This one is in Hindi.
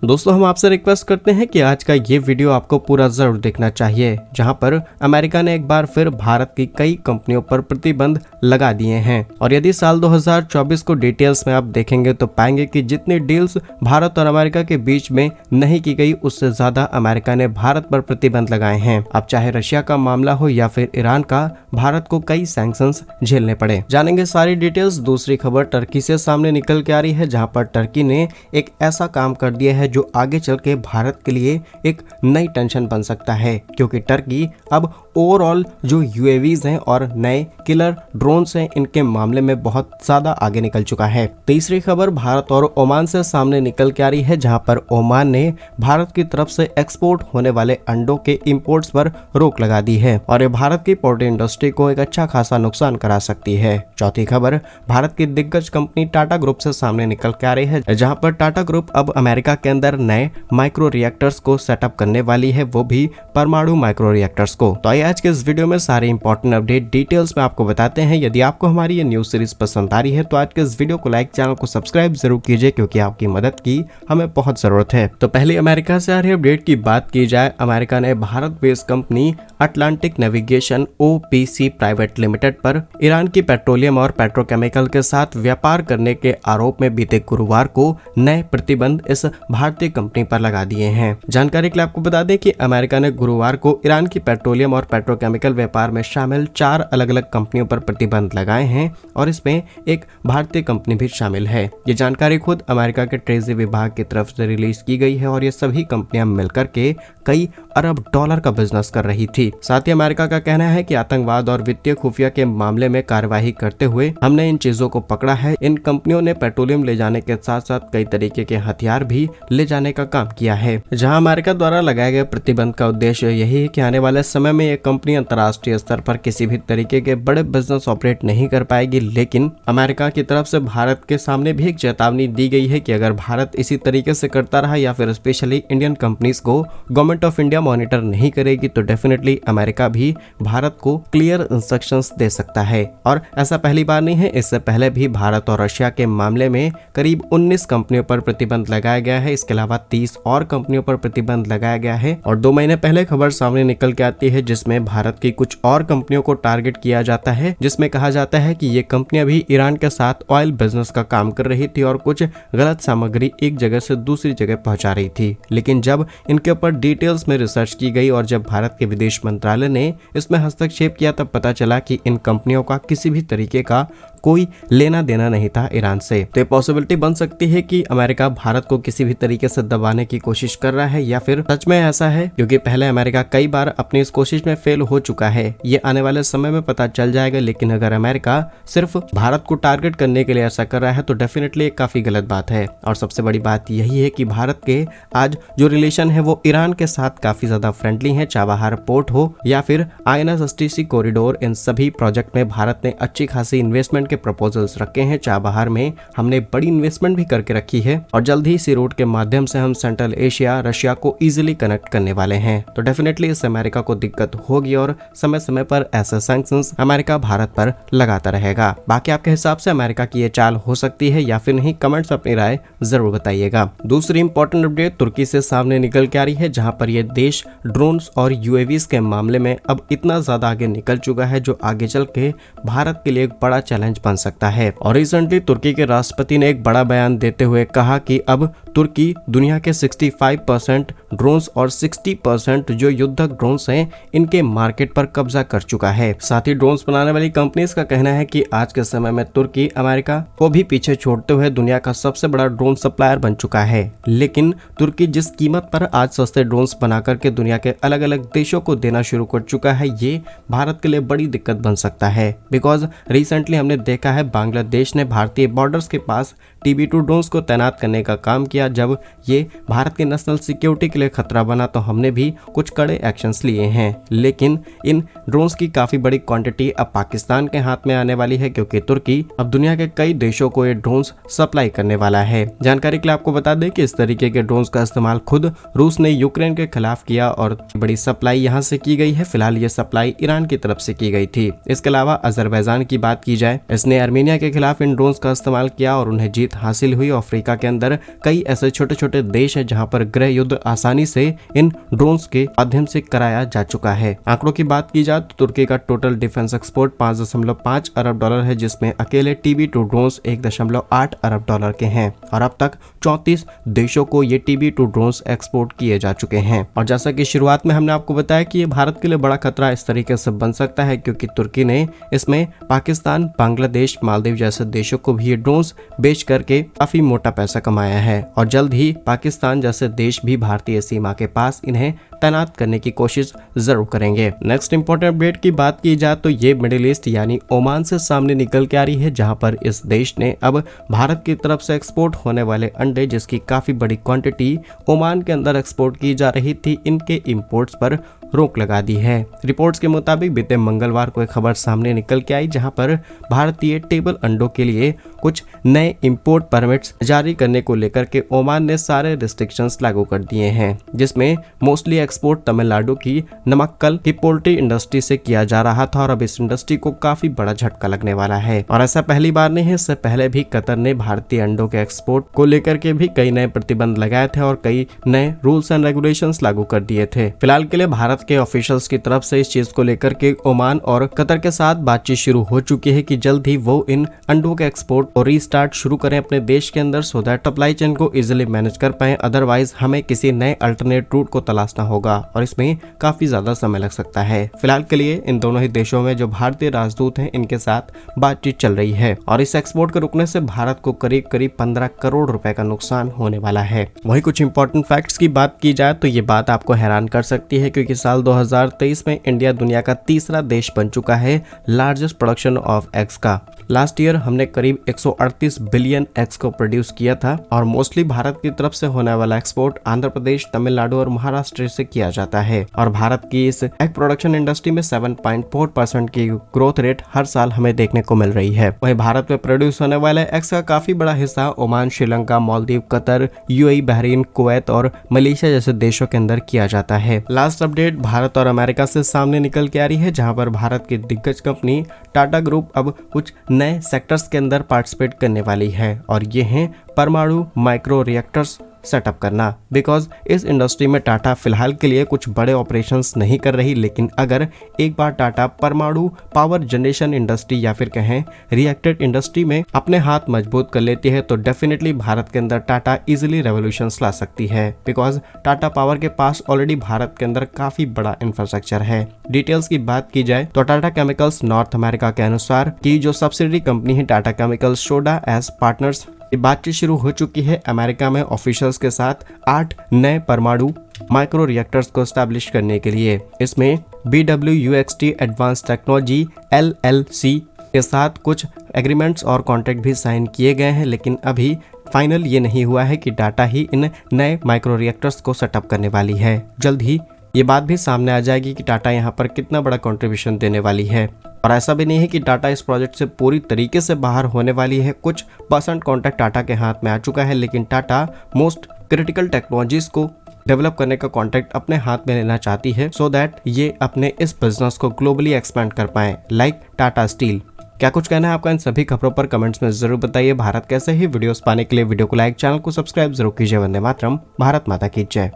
दोस्तों हम आपसे रिक्वेस्ट करते हैं कि आज का ये वीडियो आपको पूरा जरूर देखना चाहिए, जहां पर अमेरिका ने एक बार फिर भारत की कई कंपनियों पर प्रतिबंध लगा दिए हैं। और यदि साल 2024 को डिटेल्स में आप देखेंगे तो पाएंगे कि जितनी डील्स भारत और अमेरिका के बीच में नहीं की गई, उससे ज्यादा अमेरिका ने भारत पर प्रतिबंध लगाए हैं। अब चाहे रशिया का मामला हो या फिर ईरान का, भारत को कई सैंक्शंस झेलने पड़े। जानेंगे सारी डिटेल्स। दूसरी खबर टर्की से सामने निकल के आ रही है, जहां पर टर्की ने एक ऐसा काम कर दिया है जो आगे चल के भारत के लिए एक नई टेंशन बन सकता है, क्योंकि टर्की अब ओवरऑल जो यूएवीज हैं और नए किलर ड्रोन्स हैं, इनके मामले में बहुत ज्यादा आगे निकल चुका है। तीसरी खबर भारत और ओमान से सामने निकल के आ रही है, जहां पर ओमान ने भारत की तरफ से एक्सपोर्ट होने वाले अंडों के इंपोर्ट्स पर रोक लगा दी है और ये भारत की पोल्ट्री इंडस्ट्री को एक अच्छा खासा नुकसान करा सकती है। चौथी खबर भारत की दिग्गज कंपनी टाटा ग्रुप से सामने निकल के आ रही है, जहां पर टाटा ग्रुप अब अमेरिका के अंदर नए माइक्रो रिएक्टर्स को सेटअप करने वाली है, वो भी परमाणु माइक्रो रिएक्टर्स को। तो आज के इस वीडियो में सारे इंपॉर्टेंट अपडेट डिटेल्स में आपको बताते हैं। यदि आपको हमारी ये न्यूज सीरीज पसंद आ रही है तो आज के इस वीडियो को लाइक, चैनल को सब्सक्राइब जरूर कीजिए, क्योंकि आपकी मदद की हमें बहुत जरूरत है। तो पहले अमेरिका से आ रही अपडेट की बात की जाए। अमेरिका ने Bharat based company Atlantic navigation OPC private limited पर ईरान की पेट्रोलियम और पेट्रोकेमिकल के साथ व्यापार करने के आरोप में बीते गुरुवार को नए प्रतिबंध इस भारतीय कंपनी पर लगा दिए हैं। जानकारी के लिए आपको बता दें कि अमेरिका ने गुरुवार को ईरान की पेट्रोलियम और पेट्रोकेमिकल व्यापार में शामिल 4 अलग अलग कंपनियों पर प्रतिबंध लगाए हैं और इसमें एक भारतीय कंपनी भी शामिल है। ये जानकारी खुद अमेरिका के ट्रेजरी विभाग की तरफ से रिलीज की गई है और ये सभी कंपनियां मिलकर के कई अरब डॉलर का बिजनेस कर रही थी। साथ ही अमेरिका का कहना है कि आतंकवाद और वित्तीय खुफिया के मामले में कार्यवाही करते हुए हमने इन चीजों को पकड़ा है। इन कंपनियों ने पेट्रोलियम ले जाने के साथ साथ कई तरीके के हथियार भी ले जाने का काम किया है। जहां अमेरिका द्वारा लगाए गए प्रतिबंध का उद्देश्य यही है कि आने वाले समय में ये कंपनी अंतर्राष्ट्रीय स्तर पर किसी भी तरीके के बड़े बिजनेस ऑपरेट नहीं कर पाएगी। लेकिन अमेरिका की तरफ से भारत के सामने भी एक चेतावनी दी गई है कि अगर भारत इसी तरीके से करता रहा या फिर स्पेशली इंडियन कंपनीज को गवर्नमेंट ऑफ इंडिया मॉनिटर नहीं करेगी तो डेफिनेटली अमेरिका भी भारत को क्लियर इंस्ट्रक्शंस दे सकता है। और ऐसा पहली बार नहीं है, इससे पहले भी भारत और रशिया के मामले में करीब 19 कंपनियों पर प्रतिबंध लगाया गया है। इसके अलावा 30 और कंपनियों पर प्रतिबंध लगाया गया है और 2 महीने पहले खबर सामने निकल के आती है जिसमें भारत की कुछ और कंपनियों को टारगेट किया जाता है, जिसमें कहा जाता है कि ये कंपनियां भी ईरान के साथ ऑयल बिजनेस का काम कर रही थी और कुछ गलत सामग्री एक जगह से दूसरी जगह पहुंचा रही थी। लेकिन जब इनके ऊपर डिटेल्स में रिसर्च की गई और जब भारत के विदेश मंत्रालय ने इसमें हस्तक्षेप किया तब पता चला कि इन कंपनियों का किसी भी तरीके का कोई लेना देना नहीं था ईरान से। तो ये पॉसिबिलिटी बन सकती है कि अमेरिका भारत को किसी भी तरीके से दबाने की कोशिश कर रहा है या फिर सच में ऐसा है, क्योंकि पहले अमेरिका कई बार अपनी इस कोशिश में फेल हो चुका है। ये आने वाले समय में पता चल जाएगा। लेकिन अगर अमेरिका सिर्फ भारत को टारगेट करने के लिए ऐसा कर रहा है तो डेफिनेटली एक काफी गलत बात है। और सबसे बड़ी बात यही है कि भारत के आज जो रिलेशन है वो ईरान के साथ काफी ज्यादा फ्रेंडली है। चाबहार पोर्ट हो या फिर INS-STC कॉरिडोर, इन सभी प्रोजेक्ट में भारत ने अच्छी खासी इन्वेस्टमेंट के प्रपोजल्स रखे हैं। चाबहार में हमने बड़ी इन्वेस्टमेंट भी करके रखी है और जल्द ही इसी रूट के माध्यम से हम सेंट्रल एशिया, रशिया को इजीली कनेक्ट करने वाले हैं। तो डेफिनेटली इस अमेरिका को दिक्कत होगी और समय समय पर ऐसे सैंक्शंस अमेरिका भारत पर लगाता रहेगा। बाकी आपके हिसाब से अमेरिका की ये चाल हो सकती है या फिर नहीं, कमेंट्स अपनी राय जरूर बताइएगा। दूसरी इंपॉर्टेंट अपडेट तुर्की से सामने निकल के आ रही है, जहां पर यह देश ड्रोन्स और UAVs के मामले में अब इतना ज्यादा आगे निकल चुका है जो आगे चल के भारत के लिए एक बड़ा चैलेंज बन सकता है। और रिसेंटली तुर्की के राष्ट्रपति ने एक बड़ा बयान देते हुए कहा कि अब तुर्की दुनिया के 65% ड्रोन्स और 60% जो युद्धक ड्रोन्स हैं इनके मार्केट पर कब्जा कर चुका है। साथ ही ड्रोन्स बनाने वाली कंपनीज का कहना है कि आज के समय में तुर्की अमेरिका को भी पीछे छोड़ते हुए दुनिया का सबसे बड़ा ड्रोन सप्लायर बन चुका है। लेकिन तुर्की जिस कीमत पर आज सस्ते ड्रोन्स बना करके दुनिया के अलग अलग देशों को देना शुरू कर चुका है, ये भारत के लिए बड़ी दिक्कत बन सकता है। बिकॉज रिसेंटली हमने देखा है बांग्लादेश ने भारतीय बॉर्डर्स के पास TB2 ड्रोन्स को तैनात करने का काम किया। जब ये भारत के नेशनल सिक्योरिटी के लिए खतरा बना तो हमने भी कुछ कड़े एक्शंस लिए हैं। लेकिन इन ड्रोन्स की काफी बड़ी क्वांटिटी अब पाकिस्तान के हाथ में आने वाली है, क्योंकि तुर्की अब दुनिया के कई देशों को ये ड्रोन्स सप्लाई करने वाला है। जानकारी के लिए आपको बता दें कि इस तरीके के ड्रोन्स का इस्तेमाल खुद रूस ने यूक्रेन के खिलाफ किया और बड़ी सप्लाई यहाँ से की गई है। फिलहाल ये सप्लाई ईरान की तरफ से की गई थी। इसके अलावा अजरबैजान की बात की जाए, इसने आर्मेनिया के खिलाफ इन ड्रोन्स का इस्तेमाल किया और उन्हें जीत जीत हासिल हुई। अफ्रीका के अंदर कई ऐसे छोटे छोटे देश हैं जहां पर गृह युद्ध आसानी से इन ड्रोन्स के माध्यम से कराया जा चुका है। आंकड़ों की बात की जाए तो तुर्की का टोटल डिफेंस एक्सपोर्ट 5.5 अरब डॉलर है, जिसमें अकेले TB2 ड्रोन्स 1.8 अरब डॉलर के हैं और अब तक 34 देशों को ये TB2 ड्रोन्स एक्सपोर्ट किए जा चुके हैं। और जैसा कि शुरुआत में हमने आपको बताया कि ये भारत के लिए बड़ा खतरा इस तरीके से बन सकता है क्योंकि तुर्की ने इसमें पाकिस्तान, बांग्लादेश, मालदीव जैसे देशों को भी ये ड्रोन्स बेच करके काफी मोटा पैसा कमाया है और जल्द ही पाकिस्तान जैसे देश भी भारतीय सीमा के पास इन्हें तैनात करने की कोशिश जरूर करेंगे। नेक्स्ट इंपॉर्टेंट अपडेट की बात की जाए तो ये मिडिल ईस्ट यानी ओमान से सामने निकल के आ रही है, जहां पर इस देश ने अब भारत की तरफ से एक्सपोर्ट होने वाले अंडे, जिसकी काफी बड़ी क्वांटिटी ओमान के अंदर एक्सपोर्ट की जा रही थी, इनके इंपोर्ट्स पर रोक लगा दी है। रिपोर्ट्स के मुताबिक बीते मंगलवार को एक खबर सामने निकल के आई जहां पर भारतीय टेबल अंडों के लिए कुछ नए इंपोर्ट परमिट्स जारी करने को लेकर के ओमान ने सारे रिस्ट्रिक्शंस लागू कर दिए हैं, जिसमें मोस्टली एक्सपोर्ट तमिलनाडु की नमक्कल की पोल्ट्री इंडस्ट्री से किया जा रहा था और अब इस इंडस्ट्री को काफी बड़ा झटका लगने वाला है। और ऐसा पहली बार नहीं है, इससे पहले भी कतर ने भारतीय अंडों के एक्सपोर्ट को लेकर के भी कई नए प्रतिबंध लगाए थे और कई नए रूल्स एंड रेगुलेशंस लागू कर दिए थे। फिलहाल के लिए भारत के ऑफिशियल्स की तरफ से इस चीज को लेकर के ओमान और कतर के साथ बातचीत शुरू हो चुकी है कि जल्द ही वो इन अंडों के एक्सपोर्ट और रीस्टार्ट शुरू करें अपने देश के अंदर, सो दैट सप्लाई चेन को इजीली मैनेज कर पाए। अदरवाइज हमें किसी नए अल्टरनेट रूट को तलाशना होगा और इसमें काफी ज्यादा समय लग सकता है। फिलहाल के लिए इन दोनों ही देशों में जो भारतीय राजदूत हैं इनके साथ बातचीत चल रही है और इस एक्सपोर्ट के रुकने से भारत को करीब 15 करोड़ रुपए का नुकसान होने वाला है। वही कुछ इंपॉर्टेंट फैक्ट्स की बात की जाए तो ये बात आपको हैरान कर सकती है क्योंकि साल 2023 में इंडिया दुनिया का तीसरा देश बन चुका है लार्जेस्ट प्रोडक्शन ऑफ एग्स का। लास्ट ईयर हमने करीब 138 बिलियन एग्स को प्रोड्यूस किया था और मोस्टली भारत की तरफ से होने वाला एक्सपोर्ट आंध्र प्रदेश, तमिलनाडु और महाराष्ट्र से किया जाता है और भारत की इस एग प्रोडक्शन इंडस्ट्री में 7.4% की ग्रोथ रेट हर साल हमें देखने को मिल रही है। वहीं भारत में प्रोड्यूस होने वाले एग्स का काफी बड़ा हिस्सा Oman, Sri Lanka, Maldives, Qatar, UAE, Bahrain, Kuwait और मलेशिया जैसे देशों के अंदर किया जाता है। लास्ट अपडेट भारत और अमेरिका से सामने निकल के आ रही है, जहां पर भारत की दिग्गज कंपनी टाटा ग्रुप अब कुछ नए सेक्टर्स के अंदर पार्टिसिपेट करने वाली है और ये हैं परमाणु माइक्रो रिएक्टर्स सेटअप करना। बिकॉज इस इंडस्ट्री में टाटा फिलहाल के लिए कुछ बड़े ऑपरेशंस नहीं कर रही, लेकिन अगर एक बार टाटा परमाणु पावर जनरेशन इंडस्ट्री या फिर कहें रिएक्टर इंडस्ट्री में अपने हाथ मजबूत कर लेती है तो डेफिनेटली भारत के अंदर टाटा इजीली रेवोल्यूशंस ला सकती है। बिकॉज टाटा पावर के पास ऑलरेडी भारत के अंदर काफी बड़ा इंफ्रास्ट्रक्चर है। डिटेल्स की बात की जाए तो टाटा केमिकल्स नॉर्थ अमेरिका के अनुसार की जो सब्सिडरी कंपनी है Tata chemicals soda as partners, बातचीत शुरू हो चुकी है अमेरिका में ऑफिशियल्स के साथ 8 नए परमाणु माइक्रो रिएक्टर्स को एस्टैब्लिश करने के लिए। इसमें BWUXT एडवांस टेक्नोलॉजी LLC के साथ कुछ एग्रीमेंट्स और कॉन्ट्रैक्ट भी साइन किए गए हैं, लेकिन अभी फाइनल ये नहीं हुआ है कि टाटा ही इन नए माइक्रो रिएक्टर्स को सेटअप करने वाली है। जल्द ही ये बात भी सामने आ जाएगी कि टाटा यहाँ पर कितना बड़ा कंट्रीब्यूशन देने वाली है। और ऐसा भी नहीं है कि टाटा इस प्रोजेक्ट से पूरी तरीके से बाहर होने वाली है, कुछ परसेंट कॉन्ट्रैक्ट टाटा के हाथ में आ चुका है, लेकिन टाटा मोस्ट क्रिटिकल टेक्नोलॉजीज को डेवलप करने का कॉन्ट्रैक्ट अपने हाथ में लेना चाहती है सो दैट ये अपने इस बिजनेस को ग्लोबली एक्सपेंड कर पाए, लाइक टाटा स्टील। क्या कुछ कहना है आपका इन सभी खबरों पर कमेंट्स में जरूर बताइए। भारत कैसे ही वीडियोस पाने के लिए वीडियो को लाइक, चैनल को सब्सक्राइब जरूर कीजिए। वंदे मातरम, भारत माता की जय।